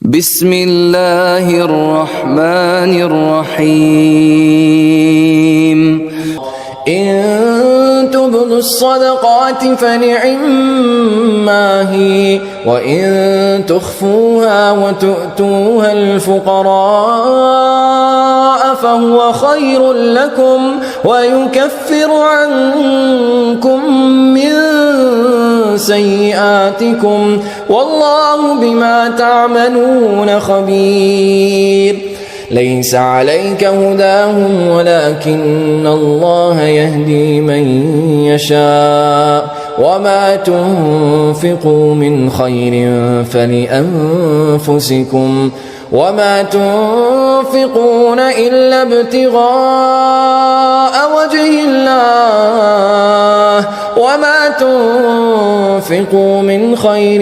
بسم الله الرحمن الرحيم. إن تبدوا الصدقات فنعما هي، وإن تخفوها وتؤتوها الفقراء فهو خير لكم ويكفر عنكم من سيئاتكم والله بما تعملون خبير. ليس عليك هداهم ولكن الله يهدي من يشاء، وما تنفقوا من خير فلأنفسكم، وما تنفقون إلا ابتغاء وجه الله، وما تنفقوا من خير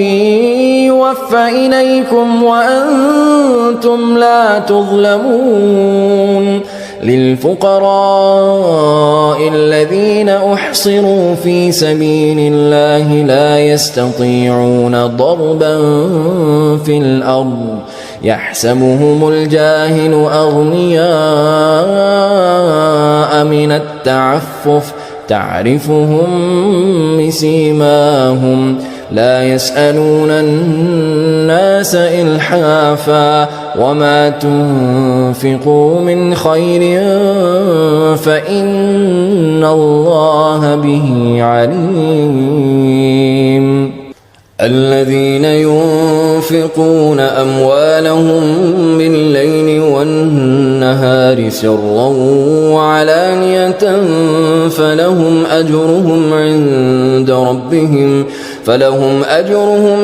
يوفى إليكم وأنتم لا تظلمون. للفقراء الذين أحصروا في سبيل الله لا يستطيعون ضربا في الأرض يحسبهم الجاهل أغنياء من التعفف تعرفهم بسيماهم لا يسألون الناس إلحافا، وما تنفقوا من خير فإن الله به عليم. الذين ينفقون أموالهم بالليل والنهار سرا وعلانية فلهم أجرهم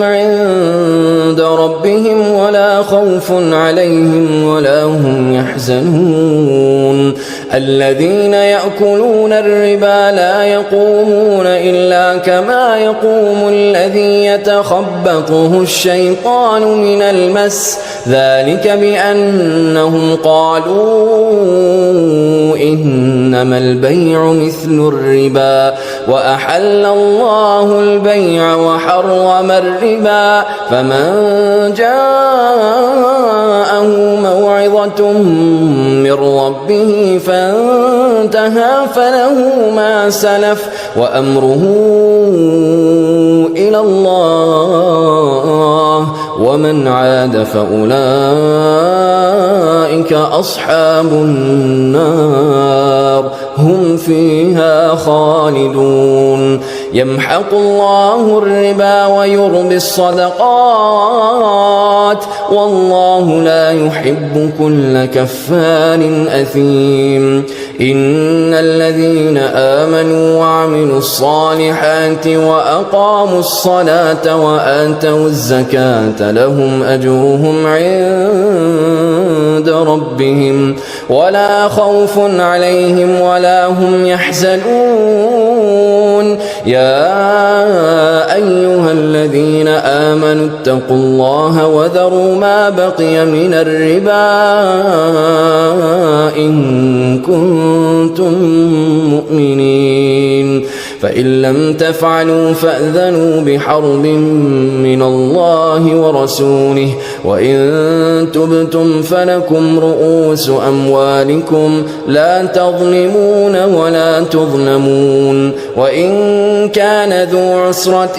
عند ربهم ولا خوف عليهم ولا هم يحزنون. الذين يأكلون الربا لا يقومون إلا كما يقوم الذي يتخبطه الشيطان من المس، ذلك بأنهم قالوا إنما البيع مثل الربا وأحل الله البيع وحرم الربا، فمن جاءه موعظة من ربه فانتهى فله ما سلف وأمره إلى الله، ومن عاد فأولئك أصحاب النار هم فيها خالدون. يمحق الله الربا ويربي الصدقات والله لا يحب كل كفار أثيم. إن الذين آمنوا وعملوا الصالحات وأقاموا الصلاة وآتوا الزكاة لهم أجرهم عند ربهم ولا خوف عليهم ولا هم يحزنون. يا أيها الذين آمنوا اتقوا الله وذروا ما بقي من الربا إن كنتم مؤمنين، فإن لم تفعلوا فأذنوا بحرب من الله ورسوله، وإن تبتم فلكم رؤوس أموالكم لا تظلمون ولا تظلمون. وإن كان ذو عسرة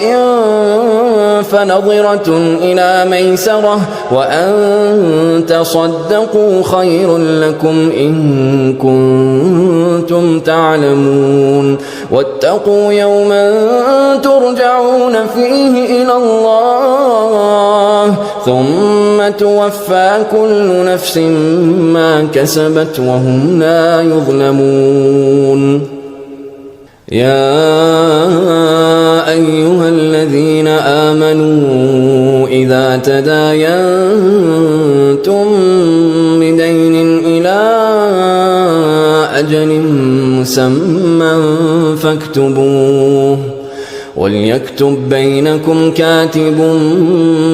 فنظرة إلى ميسرة وأن تصدقوا خير لكم إن كنتم تعلمون. واتقوا يوما ترجعون فيه إلى الله ثم توفى كل نفس ما كسبت وهم لا يظلمون. يا أيها الذين آمنوا إذا تداينتم بدين إلى أجل مسمى فاكتبوه، وليكتب بينكم كاتب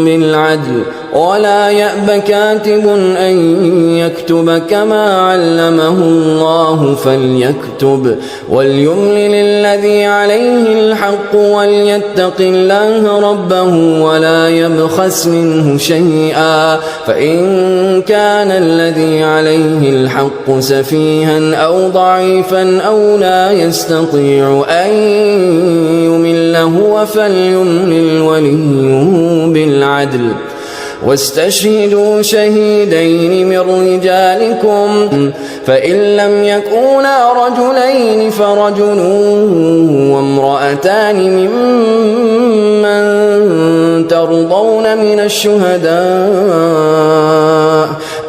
بالعدل ولا يأب كاتب أن يكتب كما علمه الله فليكتب وليملل الذي عليه الحق وليتق الله ربه ولا يبخس منه شيئا فإن كان الذي عليه الحق سفيها أو ضعيفا أو لا يستطيع أن يمل هو فليملل وليه بالعدل واستشهدوا شهيدين من رجالكم فإن لم يكونا رجلين فرجل وامرأتان ممن ترضون من الشهداء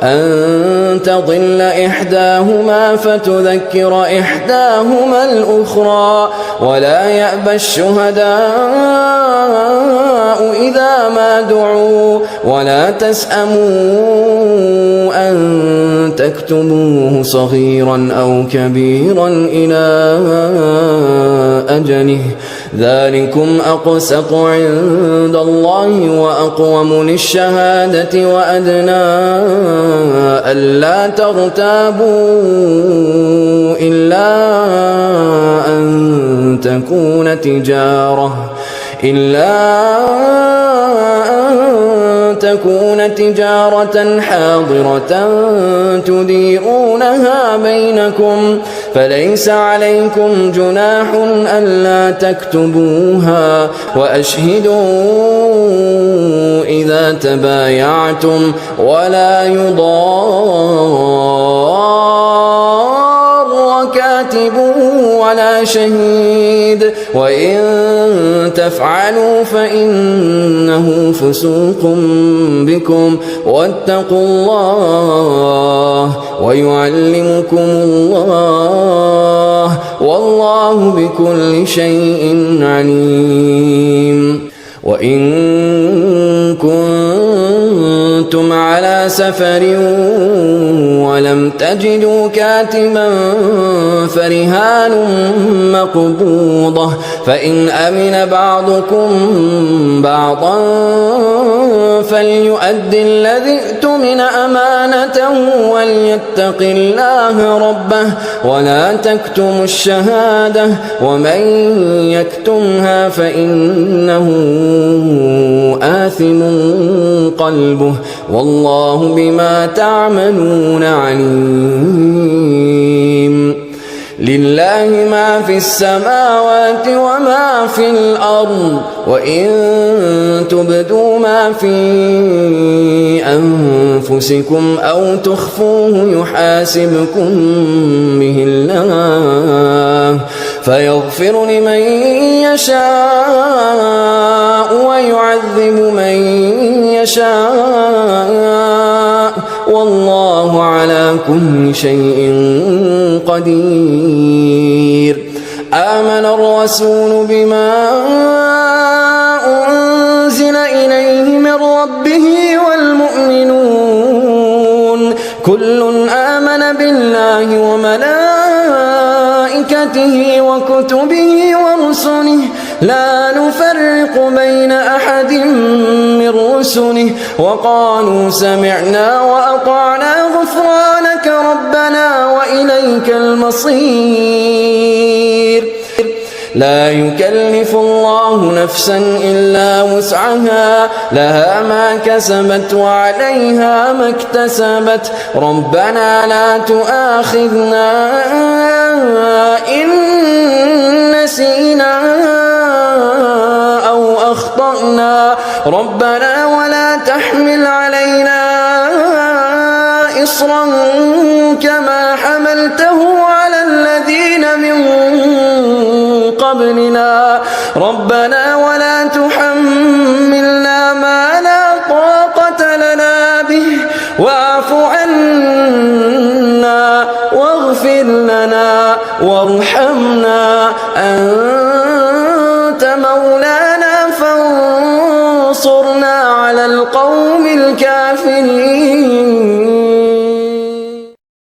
أن تضل إحداهما فتذكر إحداهما الأخرى ولا يأبى الشهداء إذا ما دعوا ولا تسأموا أن تكتبوه صغيرا أو كبيرا إلى أجله ذلكم أقسط عند الله وأقوم للشهادة وأدنى ألا ترتابوا إلا أن تكون تجارة حاضرة تديرونها بينكم فليس عليكم جناح ألا تكتبوها وأشهدوا إذا تبايعتم ولا يضار كاتب ولا شهيد وإن تفعلوا فإنه فسوق بكم واتقوا الله ويعلمكم الله والله بكل شيء عليم وإن كنتم على سفر ولم تجدوا كاتبا فرهان مقبوضة فإن أمن بعضكم بعضا فليؤد الذي اؤتمن أمانته وليتق الله ربه ولا تكتموا الشهادة ومن يكتمها فإنه آثم قلبه والله بما تعملون عليم لله ما في السماوات وما في الأرض وإن تبدوا ما في أنفسكم أو تخفوه يحاسبكم به الله فيغفر لمن يشاء ويعذب من يشاء والله على كل شيء قدير آمن الرسول بما أنزل إليه من ربه والمؤمنون كل آمن بالله وملائكته وكتبه ورسله لا نفرق بين أحد من رسله وقالوا سمعنا وأطعنا غفرانك ربنا وإليك المصير لا يكلف الله نفسا إلا وسعها لها ما كسبت وعليها ما اكتسبت ربنا لا تؤاخذنا إن نسينا أو أخطأنا ربنا ولا تحمل علينا إصرا كما حملته على الذين من قبلنا ربنا ولا تحملنا ما لا طاقة لنا به واعف عنا واغفر لنا وارحمنا أنت مولانا فانصرنا على القوم الكافرين